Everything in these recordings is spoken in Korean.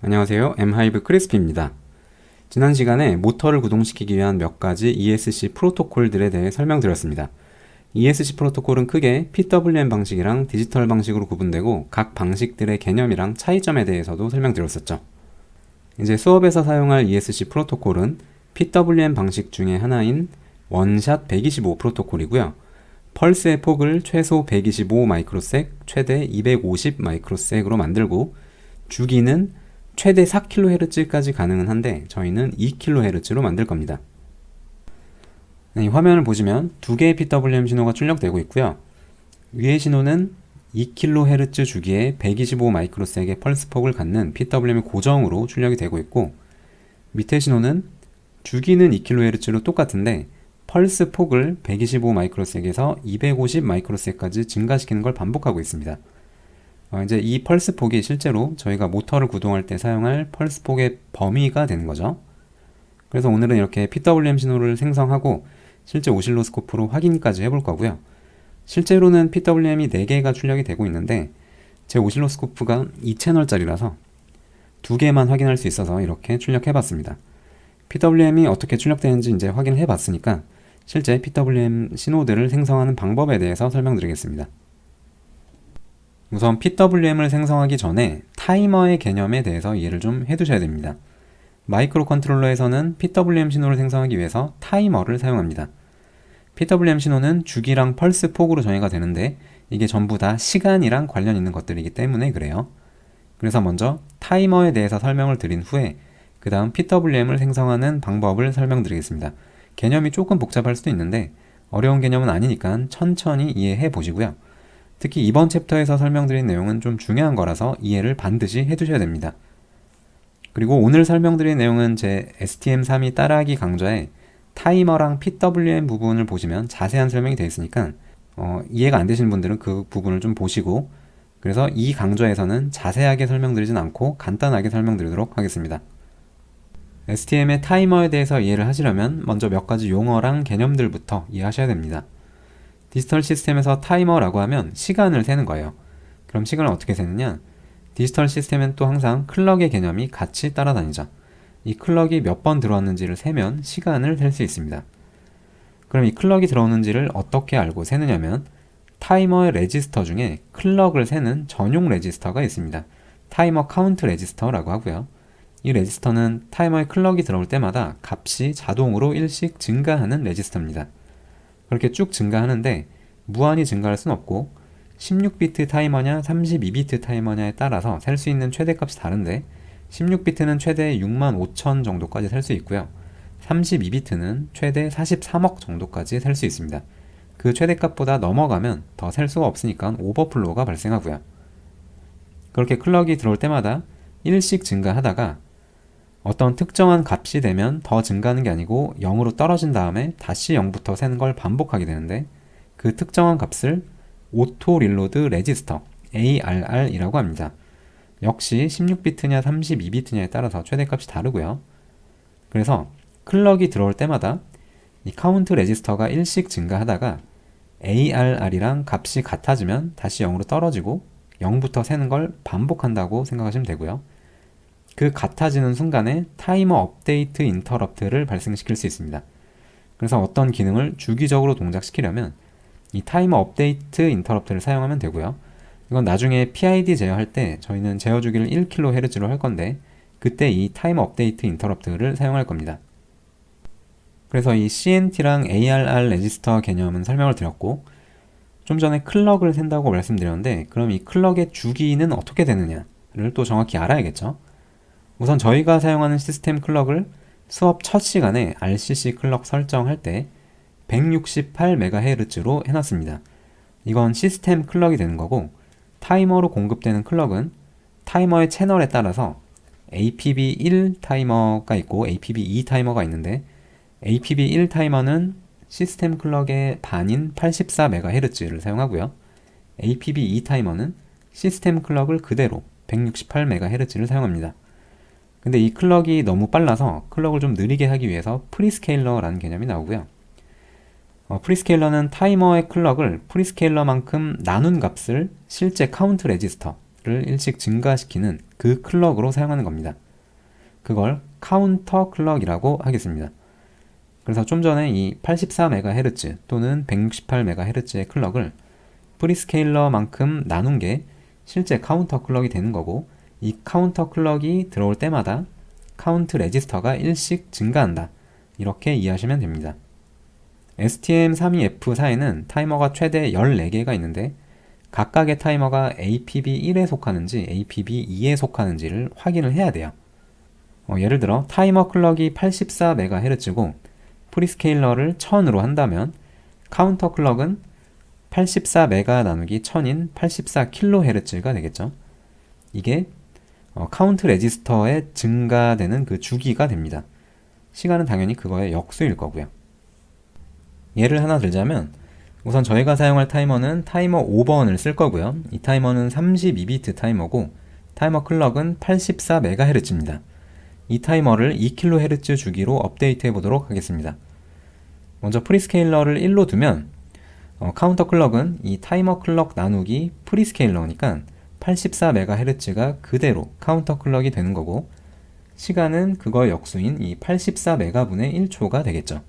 안녕하세요. 엠하이브 크리스피입니다. 지난 시간에 모터를 구동시키기 위한 몇 가지 ESC 프로토콜들에 대해 설명드렸습니다. ESC 프로토콜은 크게 PWM 방식이랑 디지털 방식으로 구분되고 각 방식들의 개념이랑 차이점에 대해서도 설명드렸었죠. 이제 수업에서 사용할 ESC 프로토콜은 PWM 방식 중에 하나인 원샷 125 프로토콜이고요. 펄스의 폭을 최소 125 마이크로색, 최대 250 마이크로색으로 만들고 주기는 최대 4kHz까지 가능은 한데 저희는 2kHz로 만들 겁니다. 이 화면을 보시면 두 개의 PWM 신호가 출력되고 있고요. 위의 신호는 2kHz 주기에 125 마이크로색의 펄스 폭을 갖는 PWM의 고정으로 출력이 되고 있고, 밑의 신호는 주기는 2kHz로 똑같은데 펄스 폭을 125 마이크로색에서 250 마이크로색까지 증가시키는 걸 반복하고 있습니다. 이제 이 펄스 폭이 실제로 저희가 모터를 구동할 때 사용할 펄스 폭의 범위가 되는 거죠. 그래서 오늘은 이렇게 PWM 신호를 생성하고 실제 오실로스코프로 확인까지 해볼 거고요. 실제로는 PWM이 4개가 출력이 되고 있는데 제 오실로스코프가 2채널짜리라서 2개만 확인할 수 있어서 이렇게 출력해봤습니다. PWM이 어떻게 출력되는지 이제 확인해봤으니까 실제 PWM 신호들을 생성하는 방법에 대해서 설명드리겠습니다. 우선 PWM을 생성하기 전에 타이머의 개념에 대해서 이해를 좀 해두셔야 됩니다. 마이크로 컨트롤러에서는 PWM 신호를 생성하기 위해서 타이머를 사용합니다. PWM 신호는 주기랑 펄스 폭으로 정의가 되는데 이게 전부 다 시간이랑 관련 있는 것들이기 때문에 그래요. 그래서 먼저 타이머에 대해서 설명을 드린 후에 그 다음 PWM을 생성하는 방법을 설명드리겠습니다. 개념이 조금 복잡할 수도 있는데 어려운 개념은 아니니까 천천히 이해해 보시고요. 특히 이번 챕터에서 설명드린 내용은 좀 중요한 거라서 이해를 반드시 해두셔야 됩니다. 그리고 오늘 설명드린 내용은 제 STM32 따라하기 강좌에 타이머랑 PWM 부분을 보시면 자세한 설명이 되어 있으니까 이해가 안 되시는 분들은 그 부분을 좀 보시고, 그래서 이 강좌에서는 자세하게 설명드리진 않고 간단하게 설명드리도록 하겠습니다. STM의 타이머에 대해서 이해를 하시려면 먼저 몇 가지 용어랑 개념들부터 이해하셔야 됩니다. 디지털 시스템에서 타이머라고 하면 시간을 세는 거예요. 그럼 시간을 어떻게 세느냐? 디지털 시스템은 또 항상 클럭의 개념이 같이 따라다니죠. 이 클럭이 몇 번 들어왔는지를 세면 시간을 셀 수 있습니다. 그럼 이 클럭이 들어오는지를 어떻게 알고 세느냐면 타이머의 레지스터 중에 클럭을 세는 전용 레지스터가 있습니다. 타이머 카운트 레지스터라고 하고요. 이 레지스터는 타이머의 클럭이 들어올 때마다 값이 자동으로 1씩 증가하는 레지스터입니다. 그렇게 쭉 증가하는데 무한히 증가할 순 없고 16비트 타이머냐 32비트 타이머냐에 따라서 셀 수 있는 최대값이 다른데 16비트는 최대 65,000 정도까지 셀 수 있고요. 32비트는 최대 43억 정도까지 셀 수 있습니다. 그 최대값보다 넘어가면 더 셀 수가 없으니까 오버플로우가 발생하고요. 그렇게 클럭이 들어올 때마다 1씩 증가하다가 어떤 특정한 값이 되면 더 증가하는 게 아니고 0으로 떨어진 다음에 다시 0부터 세는 걸 반복하게 되는데 그 특정한 값을 오토 릴로드 레지스터 ARR이라고 합니다. 역시 16비트냐 32비트냐에 따라서 최대값이 다르고요. 그래서 클럭이 들어올 때마다 이 카운트 레지스터가 1씩 증가하다가 ARR이랑 값이 같아지면 다시 0으로 떨어지고 0부터 세는 걸 반복한다고 생각하시면 되고요. 그 같아지는 순간에 타이머 업데이트 인터럽트를 발생시킬 수 있습니다. 그래서 어떤 기능을 주기적으로 동작시키려면 이 타이머 업데이트 인터럽트를 사용하면 되고요. 이건 나중에 PID 제어할 때 저희는 제어 주기를 1kHz로 할 건데 그때 이 타이머 업데이트 인터럽트를 사용할 겁니다. 그래서 이 CNT랑 ARR 레지스터 개념은 설명을 드렸고, 좀 전에 클럭을 센다고 말씀드렸는데 그럼 이 클럭의 주기는 어떻게 되느냐를 또 정확히 알아야겠죠. 우선 저희가 사용하는 시스템 클럭을 수업 첫 시간에 RCC 클럭 설정할 때 168MHz로 해놨습니다. 이건 시스템 클럭이 되는 거고, 타이머로 공급되는 클럭은 타이머의 채널에 따라서 APB1 타이머가 있고 APB2 타이머가 있는데 APB1 타이머는 시스템 클럭의 반인 84MHz를 사용하고요. APB2 타이머는 시스템 클럭을 그대로 168MHz를 사용합니다. 근데 이 클럭이 너무 빨라서 클럭을 좀 느리게 하기 위해서 프리스케일러라는 개념이 나오고요. 프리스케일러는 타이머의 클럭을 프리스케일러만큼 나눈 값을 실제 카운트 레지스터 일씩 증가시키는 그 클럭으로 사용하는 겁니다. 그걸 카운터 클럭이라고 하겠습니다. 그래서 좀 전에 이 84MHz 또는 168MHz의 클럭을 프리스케일러만큼 나눈 게 실제 카운터 클럭이 되는 거고, 이 카운터 클럭이 들어올 때마다 카운트 레지스터가 1씩 증가한다, 이렇게 이해하시면 됩니다. STM32F4에는 타이머가 최대 14개가 있는데 각각의 타이머가 APB1에 속하는지 APB2에 속하는지를 확인을 해야 돼요. 예를 들어 타이머 클럭이 84MHz고 프리스케일러를 1000으로 한다면 카운터 클럭은 84메가 나누기 1000인 84kHz가 되겠죠. 이게 카운트 레지스터에 증가되는 그 주기가 됩니다. 시간은 당연히 그거의 역수일 거고요. 예를 하나 들자면 우선 저희가 사용할 타이머는 타이머 5번을 쓸 거고요. 이 타이머는 32비트 타이머고 타이머 클럭은 84MHz입니다. 이 타이머를 2kHz 주기로 업데이트 해보도록 하겠습니다. 먼저 프리스케일러를 1로 두면 카운터 클럭은 이 타이머 클럭 나누기 프리스케일러니까 84MHz가 그대로 카운터 클럭이 되는 거고, 시간은 그거의 역수인 이 84메가분의 1초가 되겠죠.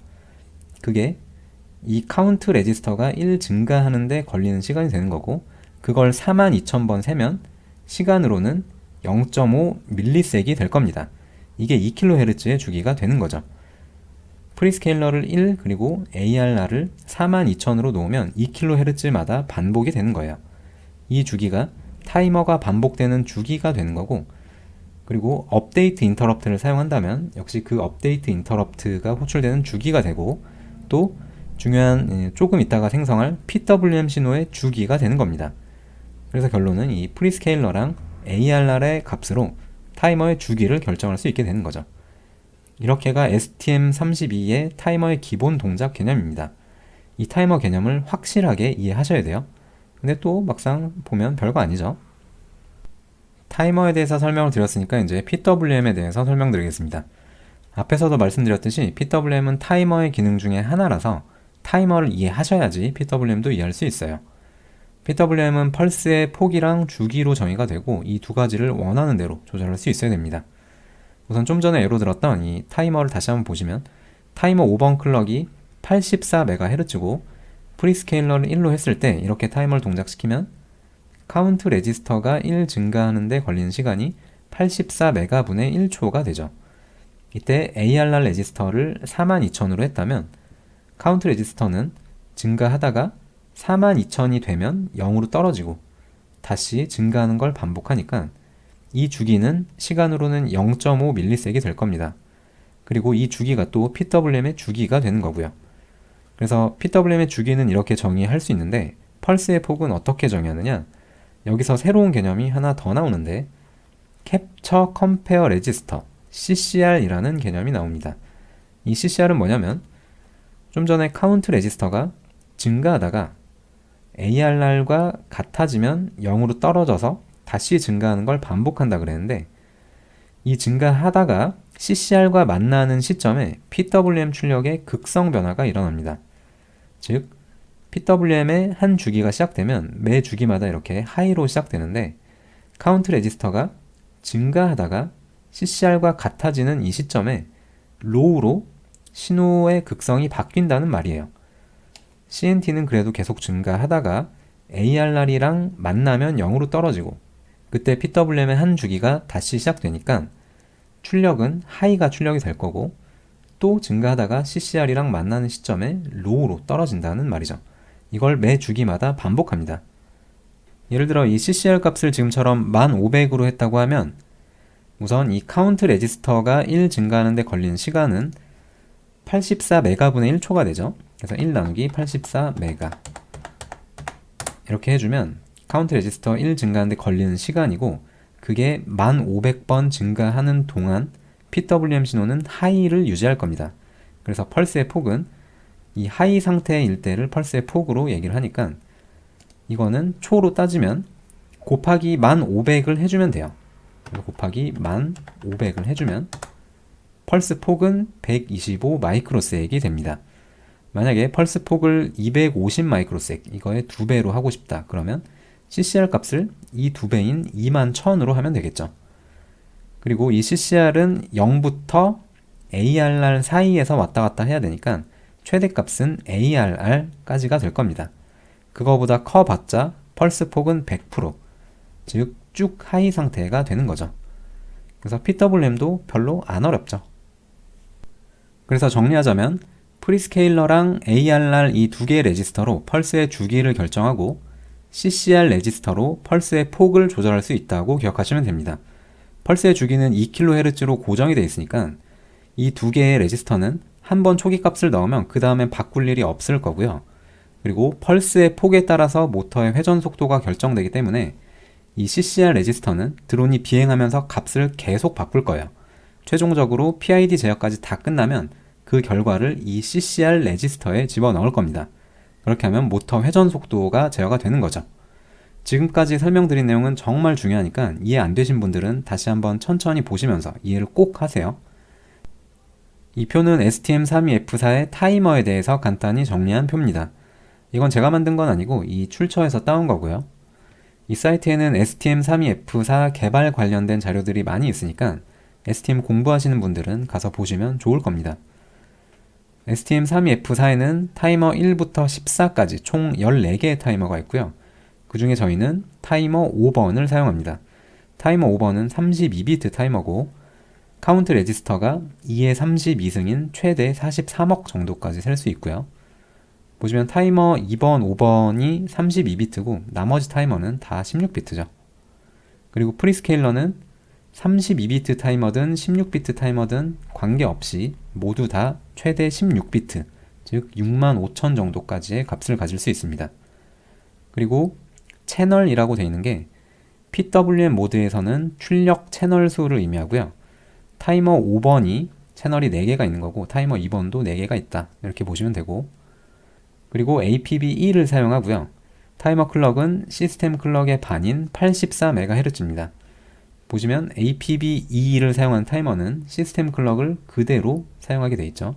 그게 이 카운트 레지스터가 1 증가하는데 걸리는 시간이 되는 거고, 그걸 42,000번 세면 시간으로는 0.5ms이 될 겁니다. 이게 2kHz의 주기가 되는 거죠. 프리스케일러를 1 그리고 ARR을 42,000으로 놓으면 2kHz마다 반복이 되는 거예요. 이 주기가 타이머가 반복되는 주기가 되는 거고, 그리고 업데이트 인터럽트를 사용한다면 역시 그 업데이트 인터럽트가 호출되는 주기가 되고, 또 중요한 조금 있다가 생성할 PWM 신호의 주기가 되는 겁니다. 그래서 결론은 이 프리스케일러랑 ARR의 값으로 타이머의 주기를 결정할 수 있게 되는 거죠. 이렇게가 STM32의 타이머의 기본 동작 개념입니다. 이 타이머 개념을 확실하게 이해하셔야 돼요. 근데 또 막상 보면 별거 아니죠. 타이머에 대해서 설명을 드렸으니까 이제 PWM에 대해서 설명드리겠습니다. 앞에서도 말씀드렸듯이 PWM은 타이머의 기능 중에 하나라서 타이머를 이해하셔야지 PWM도 이해할 수 있어요. PWM은 펄스의 폭이랑 주기로 정의가 되고 이 두 가지를 원하는 대로 조절할 수 있어야 됩니다. 우선 좀 전에 예로 들었던 이 타이머를 다시 한번 보시면 타이머 5번 클럭이 84MHz고 프리스케일러를 1로 했을 때 이렇게 타이머를 동작시키면 카운트 레지스터가 1 증가하는데 걸리는 시간이 84메가분의 1초가 되죠. 이때 ARR 레지스터를 42,000으로 했다면 카운트 레지스터는 증가하다가 42,000이 되면 0으로 떨어지고 다시 증가하는 걸 반복하니까 이 주기는 시간으로는 0.5ms이 될 겁니다. 그리고 이 주기가 또 PWM의 주기가 되는 거고요. 그래서 PWM의 주기는 이렇게 정의할 수 있는데 펄스의 폭은 어떻게 정의하느냐? 여기서 새로운 개념이 하나 더 나오는데 캡처 컴페어 레지스터 CCR이라는 개념이 나옵니다. 이 CCR은 뭐냐면 좀 전에 카운트 레지스터가 증가하다가 ARR과 같아지면 0으로 떨어져서 다시 증가하는 걸 반복한다 그랬는데, 이 증가하다가 CCR과 만나는 시점에 PWM 출력의 극성 변화가 일어납니다. 즉 PWM의 한 주기가 시작되면 매 주기마다 이렇게 하이로 시작되는데, 카운트 레지스터가 증가하다가 CCR과 같아지는 이 시점에 로우로 신호의 극성이 바뀐다는 말이에요. CNT는 그래도 계속 증가하다가 ARR이랑 만나면 0으로 떨어지고, 그때 PWM의 한 주기가 다시 시작되니까 출력은 하이가 출력이 될 거고, 또 증가하다가 CCR이랑 만나는 시점에 로우로 떨어진다는 말이죠. 이걸 매 주기마다 반복합니다. 예를 들어 이 CCR 값을 지금처럼 1500으로 했다고 하면 우선 이 카운트 레지스터가 1 증가하는데 걸리는 시간은 84메가분의 1초가 되죠. 그래서 1 나누기 84메가 이렇게 해주면 카운트 레지스터 1 증가하는데 걸리는 시간이고, 그게 1500번 증가하는 동안 PWM 신호는 하이를 유지할 겁니다. 그래서 펄스의 폭은 이 하이 상태일 때를 펄스의 폭으로 얘기를 하니까 이거는 초로 따지면 곱하기 1500을 해주면 돼요. 곱하기 1500을 해주면 펄스 폭은 125 마이크로세익이 됩니다. 만약에 펄스 폭을 250 마이크로세익, 이거의 2배로 하고 싶다 그러면 CCR 값을 이 두 배인 21,000으로 하면 되겠죠. 그리고 이 CCR은 0부터 ARR 사이에서 왔다 갔다 해야 되니까 최대값은 ARR까지가 될 겁니다. 그거보다 커봤자 펄스 폭은 100%, 즉 쭉 하이 상태가 되는 거죠. 그래서 PWM도 별로 안 어렵죠. 그래서 정리하자면 프리스케일러랑 ARR 이 두 개의 레지스터로 펄스의 주기를 결정하고 CCR 레지스터로 펄스의 폭을 조절할 수 있다고 기억하시면 됩니다. 펄스의 주기는 2kHz로 고정이 되어 있으니까 이 두 개의 레지스터는 한번 초기 값을 넣으면 그 다음엔 바꿀 일이 없을 거고요. 그리고 펄스의 폭에 따라서 모터의 회전 속도가 결정되기 때문에 이 CCR 레지스터는 드론이 비행하면서 값을 계속 바꿀 거예요. 최종적으로 PID 제어까지 다 끝나면 그 결과를 이 CCR 레지스터에 집어넣을 겁니다. 그렇게 하면 모터 회전 속도가 제어가 되는 거죠. 지금까지 설명드린 내용은 정말 중요하니까 이해 안 되신 분들은 다시 한번 천천히 보시면서 이해를 꼭 하세요. 이 표는 STM32F4의 타이머에 대해서 간단히 정리한 표입니다. 이건 제가 만든 건 아니고 이 출처에서 따온 거고요. 이 사이트에는 STM32F4 개발 관련된 자료들이 많이 있으니까 STM 공부하시는 분들은 가서 보시면 좋을 겁니다. STM32F4에는 타이머 1부터 14까지 총 14개의 타이머가 있고요. 그 중에 저희는 타이머 5번을 사용합니다. 타이머 5번은 32비트 타이머고 카운트 레지스터가 2의 32승인 최대 43억 정도까지 셀 수 있고요. 보시면 타이머 2번, 5번이 32비트고 나머지 타이머는 다 16비트죠. 그리고 프리스케일러는 32비트 타이머든 16비트 타이머든 관계없이 모두 다 최대 16비트, 즉 65,000 정도까지의 값을 가질 수 있습니다. 그리고 채널이라고 되어 있는 게 PWM 모드에서는 출력 채널 수를 의미하고요. 타이머 5번이 채널이 4개가 있는 거고 타이머 2번도 4개가 있다. 이렇게 보시면 되고, 그리고 APB2를 사용하고요. 타이머 클럭은 시스템 클럭의 반인 84MHz입니다. 보시면 APB2를 사용한 타이머는 시스템 클럭을 그대로 사용하게 되어 있죠.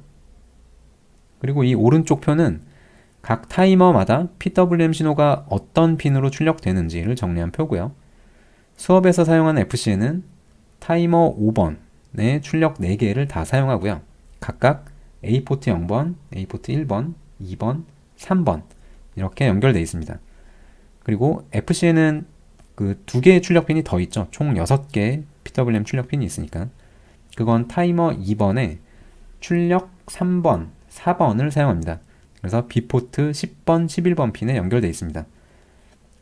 그리고 이 오른쪽 표는 각 타이머마다 PWM 신호가 어떤 핀으로 출력되는지를 정리한 표고요. 수업에서 사용하는 FC에는 타이머 5번의 출력 4개를 다 사용하고요. 각각 A포트 0번, A포트 1번, 2번, 3번 이렇게 연결되어 있습니다. 그리고 FC에는 그 2개의 출력핀이 더 있죠. 총 6개의 PWM 출력핀이 있으니까 그건 타이머 2번에 출력 3번, 4번을 사용합니다. 그래서 B포트 10번, 11번 핀에 연결되어 있습니다.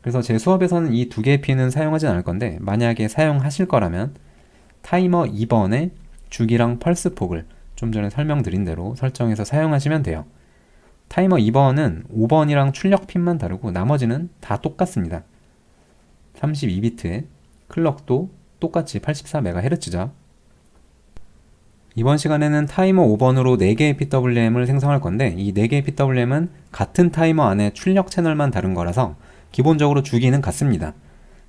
그래서 제 수업에서는 이 2개의 핀은 사용하지 않을 건데 만약에 사용하실 거라면 타이머 2번의 주기랑 펄스 폭을 좀 전에 설명드린 대로 설정해서 사용하시면 돼요. 타이머 2번은 5번이랑 출력 핀만 다르고 나머지는 다 똑같습니다. 32비트에 클럭도 똑같이 84MHz죠. 이번 시간에는 타이머 5번으로 4개의 PWM을 생성할 건데 이 4개의 PWM은 같은 타이머 안에 출력 채널만 다른 거라서 기본적으로 주기는 같습니다.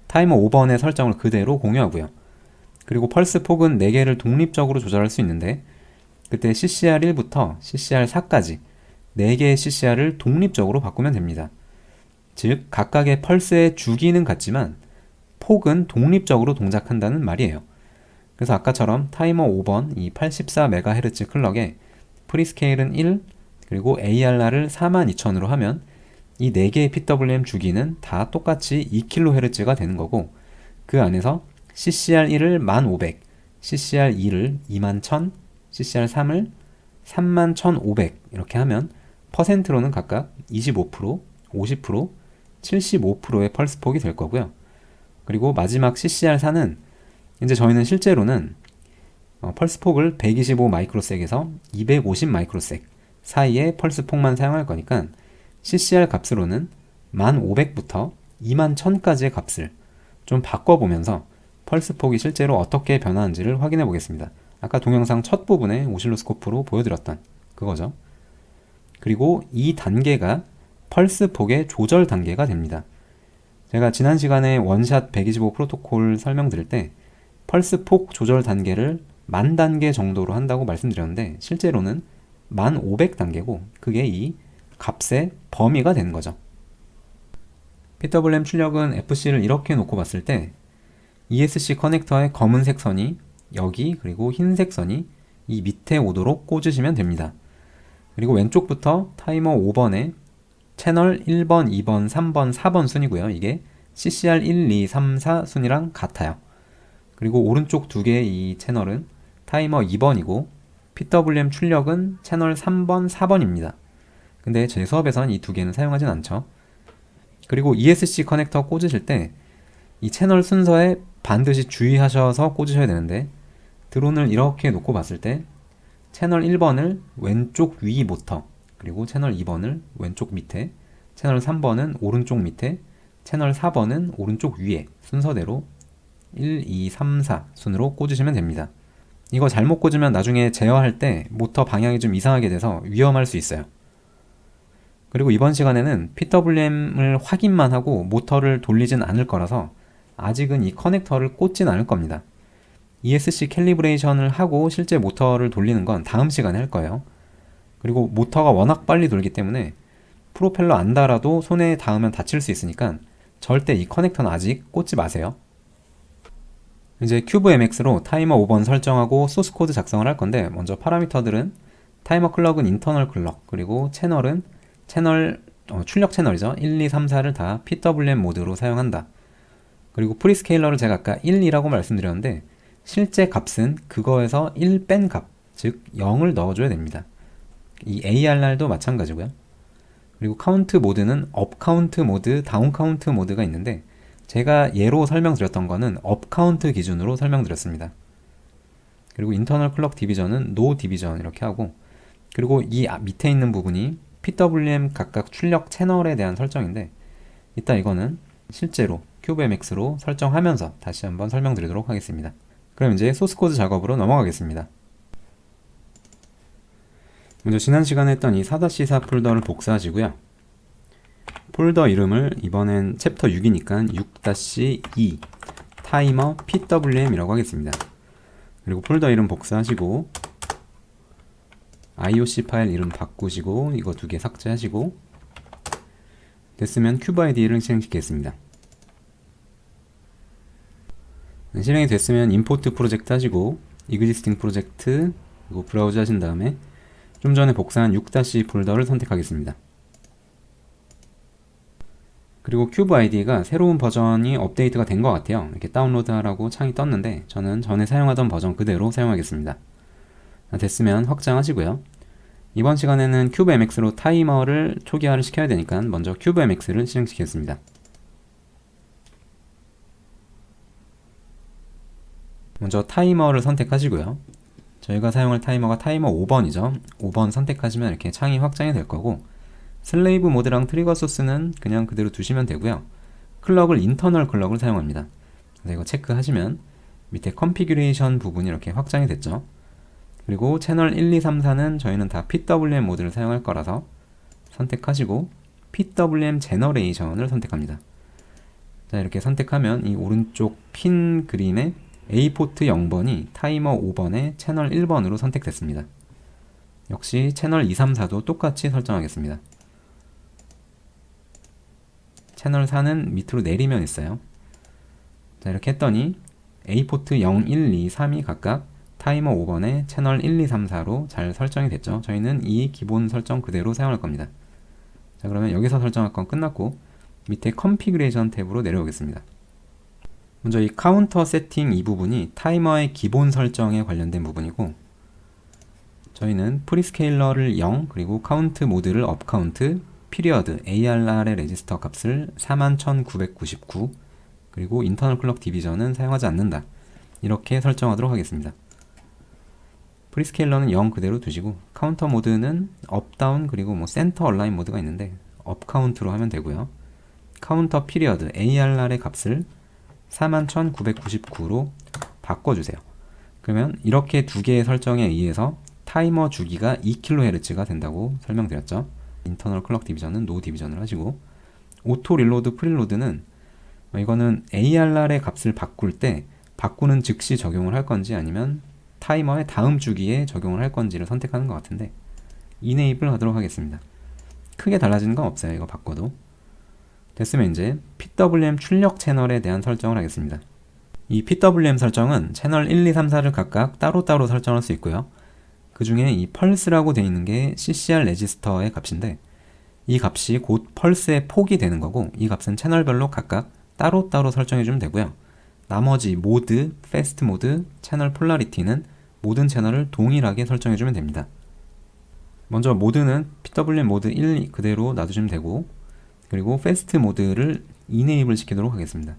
타이머 5번의 설정을 그대로 공유하고요. 그리고 펄스 폭은 4개를 독립적으로 조절할 수 있는데 그때 CCR1부터 CCR4까지 4개의 CCR을 독립적으로 바꾸면 됩니다. 즉 각각의 펄스의 주기는 같지만 폭은 독립적으로 동작한다는 말이에요. 그래서 아까처럼 타이머 5번 이 84MHz 클럭에 프리스케일은 1 그리고 ARR을 42,000으로 하면 이 4개의 PWM 주기는 다 똑같이 2kHz가 되는 거고 그 안에서 CCR1을 1500, CCR2를 21,000, CCR3을 31,500 이렇게 하면 퍼센트로는 각각 25%, 50%, 75%의 펄스 폭이 될 거고요. 그리고 마지막 CCR4는 이제 저희는 실제로는 펄스 폭을 125 마이크로섹에서 250 마이크로섹 사이의 펄스 폭만 사용할 거니까 CCR 값으로는 1500부터 21000까지의 값을 좀 바꿔보면서 펄스 폭이 실제로 어떻게 변하는지를 확인해 보겠습니다. 아까 동영상 첫 부분에 오실로스코프로 보여드렸던 그거죠. 그리고 이 단계가 펄스 폭의 조절 단계가 됩니다. 제가 지난 시간에 원샷 125 프로토콜 설명드릴 때 펄스 폭 조절 단계를 10,000단계 정도로 한다고 말씀드렸는데 실제로는 1500단계고 그게 이 값의 범위가 되는 거죠. PWM 출력은 FC를 이렇게 놓고 봤을 때 ESC 커넥터의 검은색 선이 여기, 그리고 흰색 선이 이 밑에 오도록 꽂으시면 됩니다. 그리고 왼쪽부터 타이머 5번에 채널 1번, 2번, 3번, 4번 순이고요. 이게 CCR 1, 2, 3, 4 순이랑 같아요. 그리고 오른쪽 두 개의 이 채널은 타이머 2번이고 PWM 출력은 채널 3번, 4번입니다. 근데 제 수업에선 이 두 개는 사용하진 않죠. 그리고 ESC 커넥터 꽂으실 때 이 채널 순서에 반드시 주의하셔서 꽂으셔야 되는데, 드론을 이렇게 놓고 봤을 때 채널 1번을 왼쪽 위 모터, 그리고 채널 2번을 왼쪽 밑에, 채널 3번은 오른쪽 밑에, 채널 4번은 오른쪽 위에 순서대로 1, 2, 3, 4 순으로 꽂으시면 됩니다. 이거 잘못 꽂으면 나중에 제어할 때 모터 방향이 좀 이상하게 돼서 위험할 수 있어요. 그리고 이번 시간에는 PWM을 확인만 하고 모터를 돌리진 않을 거라서 아직은 이 커넥터를 꽂진 않을 겁니다. ESC 캘리브레이션을 하고 실제 모터를 돌리는 건 다음 시간에 할 거예요. 그리고 모터가 워낙 빨리 돌기 때문에 프로펠러 안 달아도 손에 닿으면 다칠 수 있으니까 절대 이 커넥터는 아직 꽂지 마세요. 이제 큐브MX로 타이머 5번 설정하고 소스 코드 작성을 할 건데, 먼저 파라미터들은 타이머 클럭은 인터널 클럭, 그리고 채널은 출력 채널이죠. 1, 2, 3, 4를 다 PWM 모드로 사용한다. 그리고 프리스케일러를 제가 아까 1이라고 말씀드렸는데 실제 값은 그거에서 1 뺀 값, 즉 0을 넣어줘야 됩니다. 이 ARR도 마찬가지고요. 그리고 카운트 모드는 업 카운트 모드, 다운 카운트 모드가 있는데 제가 예로 설명드렸던 거는 업 카운트 기준으로 설명드렸습니다. 그리고 인터널 클럭 디비전은 노 디비전 이렇게 하고, 그리고 이 밑에 있는 부분이 PWM 각각 출력 채널에 대한 설정인데 이따 이거는 실제로 큐브MX로 설정하면서 다시 한번 설명드리도록 하겠습니다. 그럼 이제 소스코드 작업으로 넘어가겠습니다. 먼저 지난 시간에 했던 이 4-4 폴더를 복사하시고요. 폴더 이름을 이번엔 챕터 6이니까 6-2 타이머 PWM이라고 하겠습니다. 그리고 폴더 이름 복사하시고 IOC 파일 이름 바꾸시고 이거 두 개 삭제하시고, 됐으면 큐브 아이디를 실행시키겠습니다. 실행이 됐으면 임포트 프로젝트 하시고 existing 프로젝트, 그리고 브라우저 하신 다음에 좀 전에 복사한 6-2 폴더를 선택하겠습니다. 그리고 큐브 아이디가 새로운 버전이 업데이트가 된 것 같아요. 이렇게 다운로드 하라고 창이 떴는데 저는 전에 사용하던 버전 그대로 사용하겠습니다. 됐으면 확장하시고요. 이번 시간에는 큐브MX로 타이머를 초기화를 시켜야 되니까 먼저 큐브MX를 실행시키겠습니다. 먼저 타이머를 선택하시고요. 저희가 사용할 타이머가 타이머 5번이죠. 5번 선택하시면 이렇게 창이 확장이 될 거고, 슬레이브 모드랑 트리거 소스는 그냥 그대로 두시면 되고요. 클럭을 인터널 클럭을 사용합니다. 그래서 이거 체크하시면 밑에 컨피규레이션 부분이 이렇게 확장이 됐죠. 그리고 채널 1, 2, 3, 4는 저희는 다 PWM 모드를 사용할 거라서 선택하시고 PWM 제너레이션을 선택합니다. 자, 이렇게 선택하면 이 오른쪽 핀 그림에 A포트 0번이 타이머 5번에 채널 1번으로 선택됐습니다. 역시 채널 2, 3, 4도 똑같이 설정하겠습니다. 채널 4는 밑으로 내리면 있어요. 자, 이렇게 했더니 A포트 0, 1, 2, 3이 각각 타이머 5번에 채널 1, 2, 3, 4로 잘 설정이 됐죠. 저희는 이 기본 설정 그대로 사용할 겁니다. 자, 그러면 여기서 설정할 건 끝났고 밑에 컨피그레이션 탭으로 내려오겠습니다. 먼저 이 카운터 세팅 이 부분이 타이머의 기본 설정에 관련된 부분이고, 저희는 프리스케일러를 0, 그리고 카운트 모드를 업 카운트, 피리어드 ARR의 레지스터 값을 41,999, 그리고 인터널 클럭 디비전은 사용하지 않는다. 이렇게 설정하도록 하겠습니다. 프리스케일러는 0 그대로 두시고, 카운터 모드는 업, 다운, 그리고 센터 얼라인 모드가 있는데 업 카운트로 하면 되고요. 카운터 피리어드 ARR의 값을 41,999로 바꿔주세요. 그러면 이렇게 두 개의 설정에 의해서 타이머 주기가 2kHz가 된다고 설명드렸죠. 인터널 클럭 디비전은 노 디비전을 하시고, 오토 릴로드 프릴로드는 이거는 ARR의 값을 바꿀 때 바꾸는 즉시 적용을 할 건지 아니면 타이머의 다음 주기에 적용을 할 건지를 선택하는 것 같은데 이네이블 하도록 하겠습니다. 크게 달라지는 건 없어요. 이거 바꿔도. 됐으면 이제 PWM 출력 채널에 대한 설정을 하겠습니다. 이 PWM 설정은 채널 1, 2, 3, 4를 각각 따로따로 설정할 수 있고요. 그 중에 이 펄스라고 되어 있는 게 CCR 레지스터의 값인데, 이 값이 곧 펄스의 폭이 되는 거고, 이 값은 채널별로 각각 따로따로 설정해주면 되고요. 나머지 모드, 패스트 모드, 채널 폴라리티는 모든 채널을 동일하게 설정해주면 됩니다. 먼저 모드는 PWM 모드 1 그대로 놔두시면 되고, 그리고 패스트 모드를 이네이블 시키도록 하겠습니다.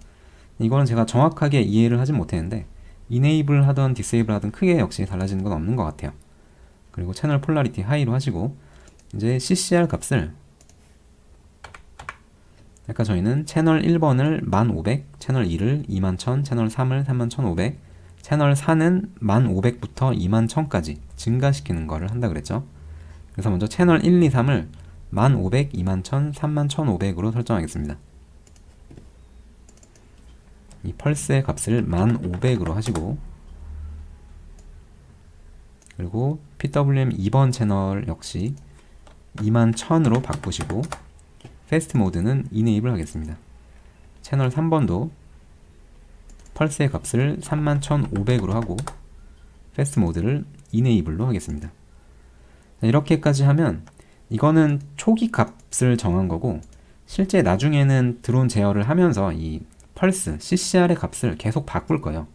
이거는 제가 정확하게 이해를 하진 못했는데 이네이블 하던 디세이블 하던 크게 역시 달라지는 건 없는 것 같아요. 그리고 채널 폴라리티 하이로 하시고, 이제 CCR 값을 아까 저희는 채널 1번을 1500, 채널 2를 21000, 채널 3을 31500, 채널 4는 1500부터 21000까지 증가시키는 거를 한다 그랬죠. 그래서 먼저 채널 1, 2, 3을 1500, 21000, 31500으로 설정하겠습니다. 이 펄스의 값을 1500으로 하시고, 그리고 PWM 2번 채널 역시 21000으로 바꾸시고, 패스트 모드는 이네이블 하겠습니다. 채널 3번도 펄스의 값을 31500으로 하고 패스트 모드를 이네이블로 하겠습니다. 이렇게까지 하면 이거는 초기 값을 정한 거고, 실제 나중에는 드론 제어를 하면서 이 펄스, CCR의 값을 계속 바꿀 거예요.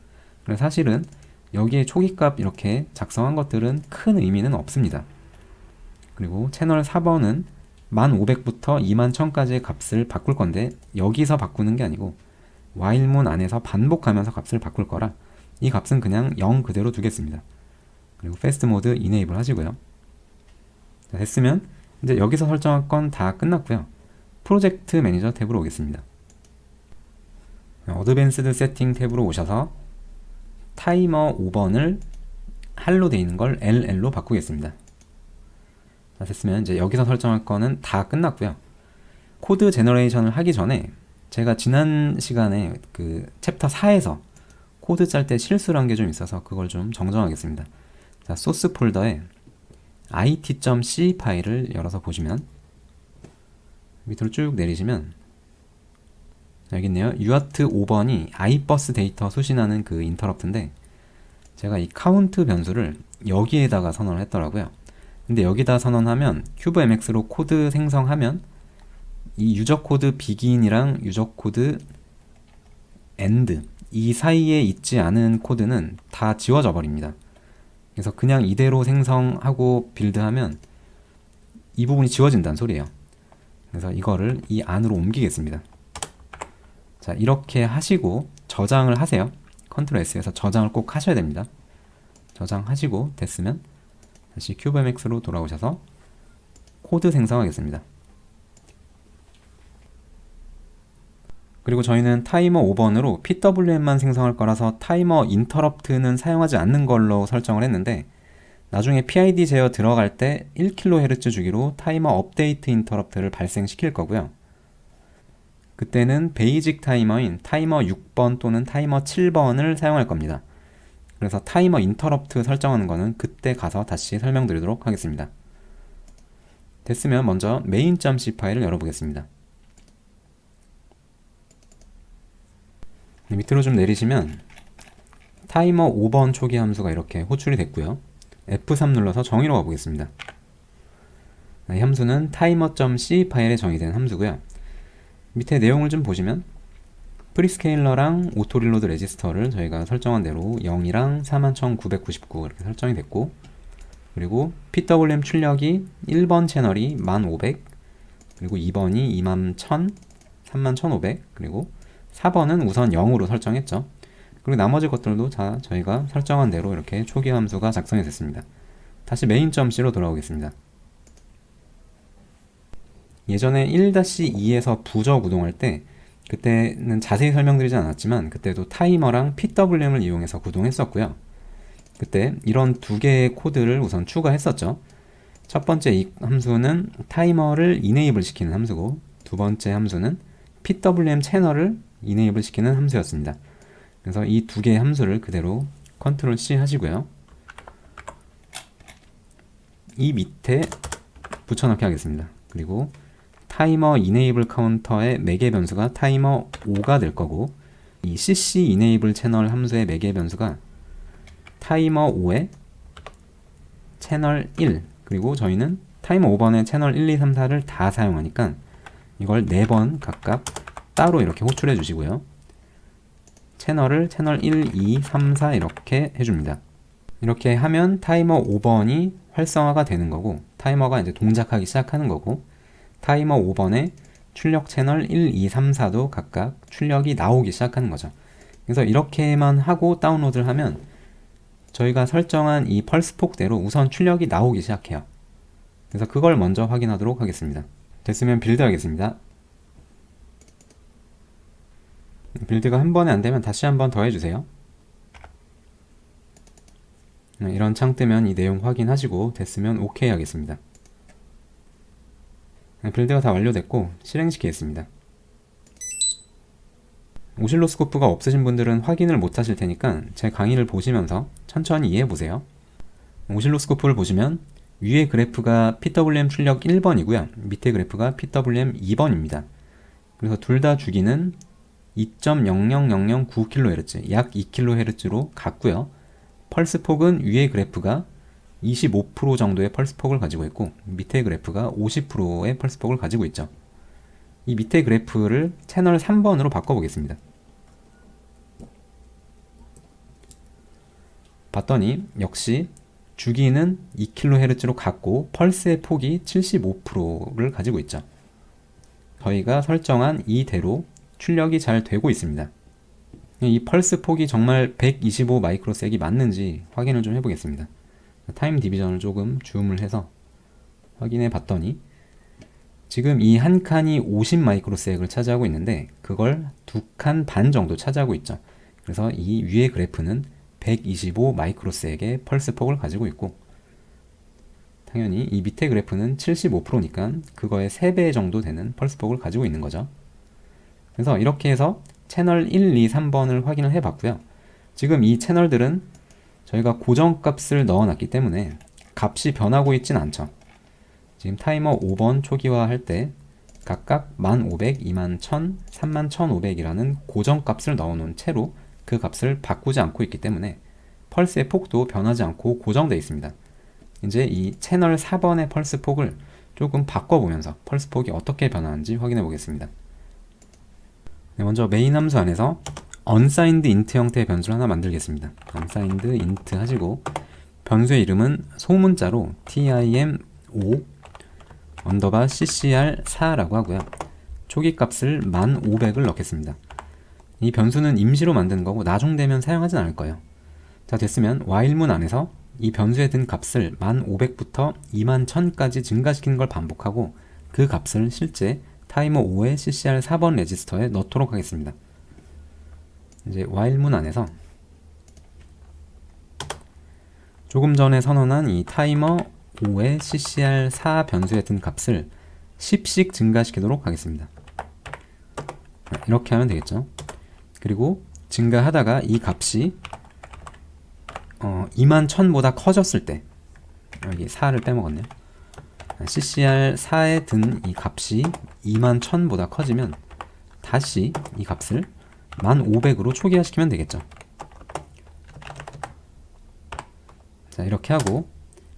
그래서 사실은 여기에 초기 값 이렇게 작성한 것들은 큰 의미는 없습니다. 그리고 채널 4번은 1500부터 21000까지의 값을 바꿀 건데, 여기서 바꾸는 게 아니고 while문 안에서 반복하면서 값을 바꿀 거라 이 값은 그냥 0 그대로 두겠습니다. 그리고 패스트 모드 이네이블 하시고요. 자, 됐으면 이제 여기서 설정할 건 다 끝났고요. 프로젝트 매니저 탭으로 오겠습니다. 어드밴스드 세팅 탭으로 오셔서 타이머 5번을 할로 되어 있는 걸 LL로 바꾸겠습니다. 자, 됐으면 이제 여기서 설정할 거는 다 끝났고요. 코드 제너레이션을 하기 전에 제가 지난 시간에 그 챕터 4에서 코드 짤 때 실수를 한 게 좀 있어서 그걸 좀 정정하겠습니다. 자, 소스 폴더에 it.c 파일을 열어서 보시면 밑으로 쭉 내리시면 여기 있네요. UART 5번이 iBus 데이터 수신하는 그 인터럽트인데, 제가 이 카운트 변수를 여기에다가 선언을 했더라고요. 근데 여기다 선언하면 큐브MX로 코드 생성하면 이 유저 코드 begin이랑 유저 코드 end 이 사이에 있지 않은 코드는 다 지워져 버립니다. 그래서 그냥 이대로 생성하고 빌드하면 이 부분이 지워진다는 소리예요. 그래서 이거를 이 안으로 옮기겠습니다. 자, 이렇게 하시고 저장을 하세요. 컨트롤 S에서 저장을 꼭 하셔야 됩니다. 저장하시고 됐으면 다시 큐브MX로 돌아오셔서 코드 생성하겠습니다. 그리고 저희는 타이머 5번으로 PWM만 생성할 거라서 타이머 인터럽트는 사용하지 않는 걸로 설정을 했는데, 나중에 PID 제어 들어갈 때 1kHz 주기로 타이머 업데이트 인터럽트를 발생시킬 거고요. 그때는 베이직 타이머인 타이머 6번 또는 타이머 7번을 사용할 겁니다. 그래서 타이머 인터럽트 설정하는 거는 그때 가서 다시 설명드리도록 하겠습니다. 됐으면 먼저 main.c 파일을 열어보겠습니다. 밑으로 좀 내리시면 타이머 5번 초기 함수가 이렇게 호출이 됐고요. F3 눌러서 정의로 가보겠습니다. 이 함수는 timer.c 파일에 정의된 함수고요. 밑에 내용을 좀 보시면 프리스케일러랑 오토릴로드 레지스터를 저희가 설정한 대로 0이랑 41999 이렇게 설정이 됐고, 그리고 PWM 출력이 1번 채널이 1500, 그리고 2번이 21000, 31500, 그리고 4번은 우선 0으로 설정했죠. 그리고 나머지 것들도 다 저희가 설정한 대로 이렇게 초기 함수가 작성이 됐습니다. 다시 main.c로 돌아오겠습니다. 예전에 1-2에서 부저 구동할 때, 그때는 자세히 설명드리지 않았지만 그때도 타이머랑 PWM을 이용해서 구동했었고요. 그때 이런 두 개의 코드를 우선 추가했었죠. 첫 번째 이 함수는 타이머를 이네이블 시키는 함수고, 두 번째 함수는 PWM 채널을 이네이블 시키는 함수였습니다. 그래서 이 두 개의 함수를 그대로 컨트롤 C 하시고요. 이 밑에 붙여넣기 하겠습니다. 그리고 타이머 이네이블 카운터의 매개 변수가 타이머 5가 될 거고, 이 cc 이네이블 채널 함수의 매개 변수가 타이머 5의 채널 1, 그리고 저희는 타이머 5번의 채널 1, 2, 3, 4를 다 사용하니까 이걸 4번 각각 따로 이렇게 호출해 주시고요. 채널을 채널 1, 2, 3, 4 이렇게 해줍니다. 이렇게 하면 타이머 5번이 활성화가 되는 거고, 타이머가 이제 동작하기 시작하는 거고, 타이머 5번의 출력 채널 1, 2, 3, 4도 각각 출력이 나오기 시작하는 거죠. 그래서 이렇게만 하고 다운로드를 하면 저희가 설정한 이 펄스 폭대로 우선 출력이 나오기 시작해요. 그래서 그걸 먼저 확인하도록 하겠습니다. 됐으면 빌드 하겠습니다. 빌드가 한 번에 안 되면 다시 한 번 더 해주세요. 이런 창 뜨면 이 내용 확인하시고 됐으면 OK 하겠습니다. 빌드가 다 완료됐고 실행시키겠습니다. 오실로스코프가 없으신 분들은 확인을 못 하실 테니까 제 강의를 보시면서 천천히 이해해 보세요. 오실로스코프를 보시면 위에 그래프가 PWM 출력 1번이고요. 밑에 그래프가 PWM 2번입니다. 그래서 둘 다 주기는 2.00009kHz, 약 2kHz로 같고요. 펄스 폭은 위의 그래프가 25% 정도의 펄스 폭을 가지고 있고 밑에 그래프가 50%의 펄스 폭을 가지고 있죠. 이 밑에 그래프를 채널 3번으로 바꿔보겠습니다. 봤더니 역시 주기는 2kHz로 같고 펄스의 폭이 75%를 가지고 있죠. 저희가 설정한 이대로 출력이 잘 되고 있습니다. 이 펄스 폭이 정말 125 마이크로섹이 맞는지 확인을 좀 해보겠습니다. 타임 디비전을 조금 줌을 해서 확인해 봤더니 지금 이 한 칸이 50 마이크로섹을 차지하고 있는데 그걸 2칸 반 정도 차지하고 있죠. 그래서 이 위의 그래프는 125 마이크로섹의 펄스 폭을 가지고 있고, 당연히 이 밑에 그래프는 75%니까 그거의 3배 정도 되는 펄스 폭을 가지고 있는 거죠. 그래서 이렇게 해서 채널 1, 2, 3번을 확인을 해봤고요. 지금 이 채널들은 저희가 고정값을 넣어놨기 때문에 값이 변하고 있진 않죠. 지금 타이머 5번 초기화 할 때 각각 1500, 21000, 31500이라는 고정값을 넣어놓은 채로 그 값을 바꾸지 않고 있기 때문에 펄스의 폭도 변하지 않고 고정되어 있습니다. 이제 이 채널 4번의 펄스 폭을 조금 바꿔보면서 펄스 폭이 어떻게 변하는지 확인해 보겠습니다. 먼저 메인 함수 안에서 unsigned int 형태의 변수를 하나 만들겠습니다. unsigned int 하시고 변수의 이름은 소문자로 tim5 언더바 ccr4라고 하고요. 초기 값을 1500을 넣겠습니다. 이 변수는 임시로 만드는 거고 나중 되면 사용하진 않을 거예요. 자, 됐으면 while문 안에서 이 변수에 든 값을 1500부터 21000까지 증가시키는 걸 반복하고 그 값을 실제 타이머 5의 CCR4번 레지스터에 넣도록 하겠습니다. 이제 while문 안에서 조금 전에 선언한 이 타이머 5의 CCR4 변수에 든 값을 10씩 증가시키도록 하겠습니다. 이렇게 하면 되겠죠. 그리고 증가하다가 이 값이 21000보다 커졌을 때, 여기 4를 빼먹었네요. CCR4에 든 이 값이 21000보다 커지면 다시 이 값을 1500으로 초기화시키면 되겠죠. 자, 이렇게 하고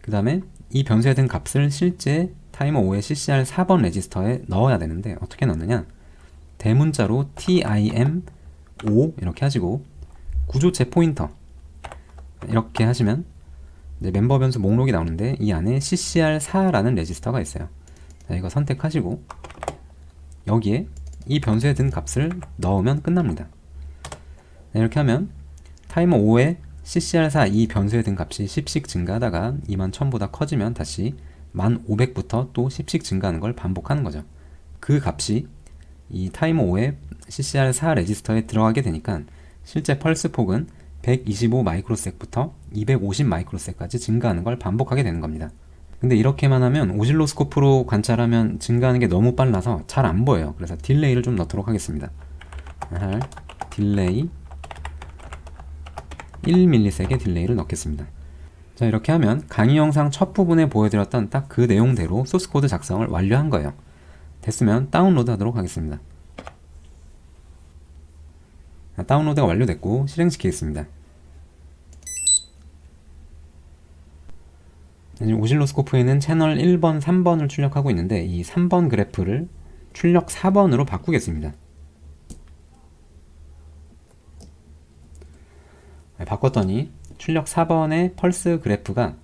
그 다음에 이 변수에 든 값을 실제 타이머 5의 CCR4번 레지스터에 넣어야 되는데 어떻게 넣느냐, 대문자로 tim5 이렇게 하시고 구조체 포인터 이렇게 하시면 이제 멤버 변수 목록이 나오는데 이 안에 CCR4라는 레지스터가 있어요. 자, 이거 선택하시고 여기에 이 변수에 든 값을 넣으면 끝납니다. 자, 이렇게 하면 타이머 5의 CCR4 이 변수에 든 값이 10씩 증가하다가 21000보다 커지면 다시 1500부터 또 10씩 증가하는 걸 반복하는 거죠. 그 값이 이 타이머 5의 CCR4 레지스터에 들어가게 되니까 실제 펄스 폭은 125 마이크로섹부터 250 마이크로섹까지 증가하는 걸 반복하게 되는 겁니다. 근데 이렇게만 하면 오실로스코프로 관찰하면 증가하는 게 너무 빨라서 잘 안 보여요. 그래서 딜레이를 좀 넣도록 하겠습니다. 딜레이 1ms의 딜레이를 넣겠습니다. 자, 이렇게 하면 강의 영상 첫 부분에 보여드렸던 딱 그 내용대로 소스코드 작성을 완료한 거예요. 됐으면 다운로드 하도록 하겠습니다. 다운로드가 완료됐고 실행시키겠습니다. 지금 오실로스코프에는 채널 1번, 3번을 출력하고 있는데 이 3번 그래프를 출력 4번으로 바꾸겠습니다. 바꿨더니 출력 4번의 펄스 그래프가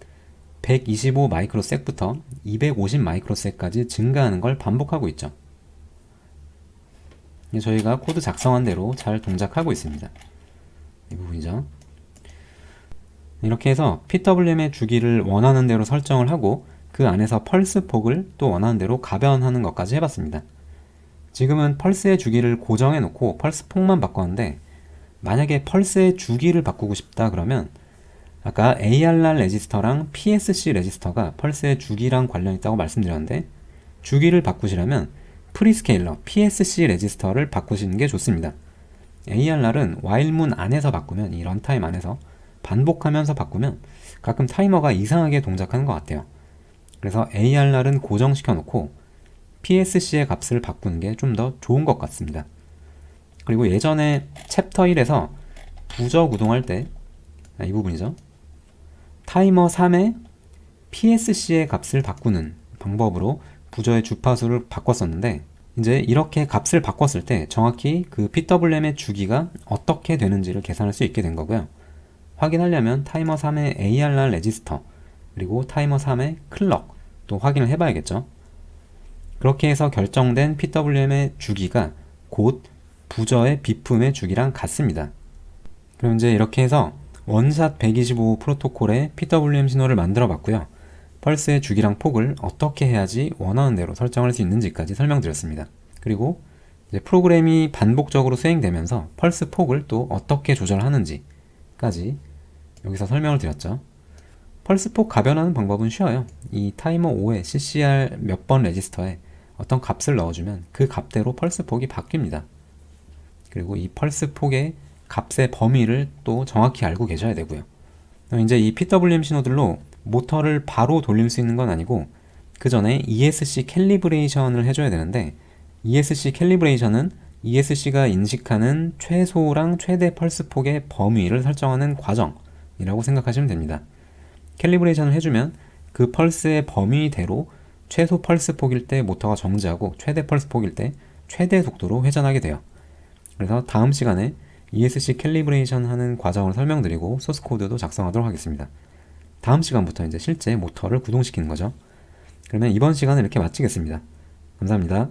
125 마이크로섹부터 250 마이크로섹까지 증가하는 걸 반복하고 있죠. 저희가 코드 작성한 대로 잘 동작하고 있습니다. 이 부분이죠. 이렇게 해서 PWM의 주기를 원하는 대로 설정을 하고 그 안에서 펄스 폭을 또 원하는 대로 가변하는 것까지 해봤습니다. 지금은 펄스의 주기를 고정해 놓고 펄스 폭만 바꿨는데 만약에 펄스의 주기를 바꾸고 싶다 그러면 아까 ARR 레지스터랑 PSC 레지스터가 펄스의 주기랑 관련 있다고 말씀드렸는데 주기를 바꾸시려면 프리스케일러 PSC 레지스터를 바꾸시는 게 좋습니다. ARR은 while문 안에서 바꾸면 이 런타임 안에서 반복하면서 바꾸면 가끔 타이머가 이상하게 동작하는 것 같아요. 그래서 ARR은 고정시켜 놓고 PSC의 값을 바꾸는 게 좀 더 좋은 것 같습니다. 그리고 예전에 챕터 1에서 부저 구동할 때 이 부분이죠. 타이머 3에 PSC의 값을 바꾸는 방법으로 부저의 주파수를 바꿨었는데 이제 이렇게 값을 바꿨을 때 정확히 그 PWM의 주기가 어떻게 되는지를 계산할 수 있게 된 거고요. 확인하려면 타이머 3의 ARR 레지스터 그리고 타이머 3의 클럭 또 확인을 해봐야겠죠. 그렇게 해서 결정된 PWM의 주기가 곧 부저의 비품의 주기랑 같습니다. 그럼 이제 이렇게 해서 원샷 125 프로토콜의 PWM 신호를 만들어 봤고요. 펄스의 주기랑 폭을 어떻게 해야지 원하는 대로 설정할 수 있는지까지 설명드렸습니다. 그리고 이제 프로그램이 반복적으로 수행되면서 펄스 폭을 또 어떻게 조절하는지까지 여기서 설명을 드렸죠. 펄스 폭 가변하는 방법은 쉬워요. 이 타이머 5의 CCR 몇 번 레지스터에 어떤 값을 넣어주면 그 값대로 펄스 폭이 바뀝니다. 그리고 이 펄스 폭의 값의 범위를 또 정확히 알고 계셔야 되고요. 이제 이 PWM 신호들로 모터를 바로 돌릴 수 있는 건 아니고 그 전에 ESC 캘리브레이션을 해줘야 되는데 ESC 캘리브레이션은 ESC가 인식하는 최소랑 최대 펄스 폭의 범위를 설정하는 과정이라고 생각하시면 됩니다. 캘리브레이션을 해주면 그 펄스의 범위대로 최소 펄스 폭일 때 모터가 정지하고 최대 펄스 폭일 때 최대 속도로 회전하게 돼요. 그래서 다음 시간에 ESC 캘리브레이션 하는 과정을 설명드리고 소스 코드도 작성하도록 하겠습니다. 다음 시간부터 이제 실제 모터를 구동시키는 거죠. 그러면 이번 시간은 이렇게 마치겠습니다. 감사합니다.